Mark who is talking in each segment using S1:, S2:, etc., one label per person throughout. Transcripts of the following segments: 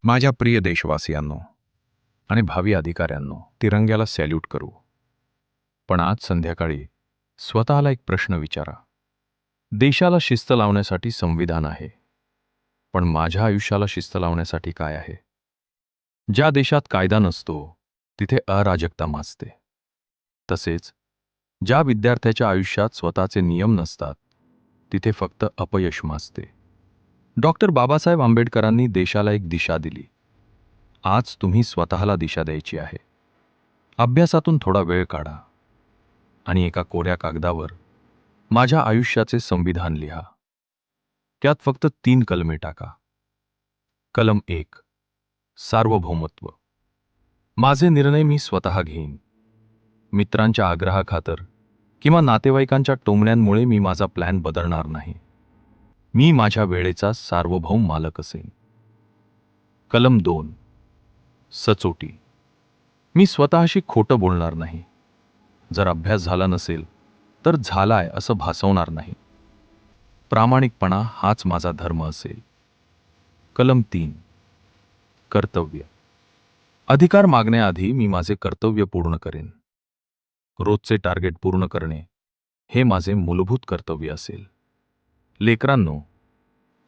S1: माझ्या प्रिय देशवासियांनो आणि भावी अधिकाऱ्यांनो, तिरंग्याला सॅल्यूट करू. पण आज संध्याकाळी स्वतःला एक प्रश्न विचारा. देशाला शिस्त लावण्यासाठी संविधान आहे, पण माझ्या आयुष्याला शिस्त लावण्यासाठी काय आहे? ज्या देशात कायदा नसतो तिथे अराजकता माजते. तसेच ज्या विद्यार्थ्याच्या आयुष्यात स्वतःचे नियम नसतात तिथे फक्त अपयश माजते. डॉक्टर बाबासाहेब आंबेडकरांनी देशाला एक दिशा दिली. आज तुम्ही स्वतःला दिशा द्यायची आहे. अभ्यासातून थोडा वेळ काढा आणि एका कोऱ्या कागदावर माझ्या आयुष्याचे संविधान लिहा. त्यात फक्त 3 कलमे टाका. कलम 1, सार्वभौमत्व. माझे निर्णय मी स्वतः घेईन. मित्रांच्या आग्रहाखातर किंवा नातेवाईकांच्या टोमण्यांमुळे मी माझा प्लॅन बदलणार नाही. मी माझ्या वेळेचा सार्वभौम मालक असेन. कलम 2, सचोटी. मी स्वतःशी खोटं बोलणार नाही. जर अभ्यास झाला नसेल तर झालाय असं भासवणार नाही. प्रामाणिकपणा हाच माझा धर्म असेल. कलम 3, कर्तव्य. अधिकार मागण्याआधी मी माझे कर्तव्य पूर्ण करेन. रोजचे टार्गेट पूर्ण करणे हे माझे मूलभूत कर्तव्य असेल. लेकरांनो,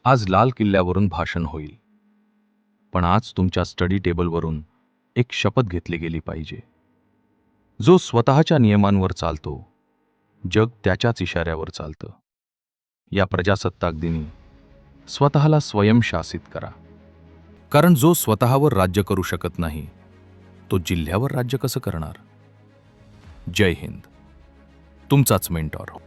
S1: आज लाल किल्ल्यावरून भाषण होईल, पण आज तुमच्या स्टडी टेबलवरून एक शपथ घेतली गेली पाहिजे. जो स्वतःच्या नियमांवर चालतो, जग त्याच्याच इशाऱ्यावर चालतं. या प्रजासत्ताक दिनी स्वतःला स्वयंशासित करा. कारण जो स्वतःवर राज्य करू शकत नाही, तो जिल्ह्यावर राज्य कसं करणार? जय हिंद. तुमचाच मेंटॉर.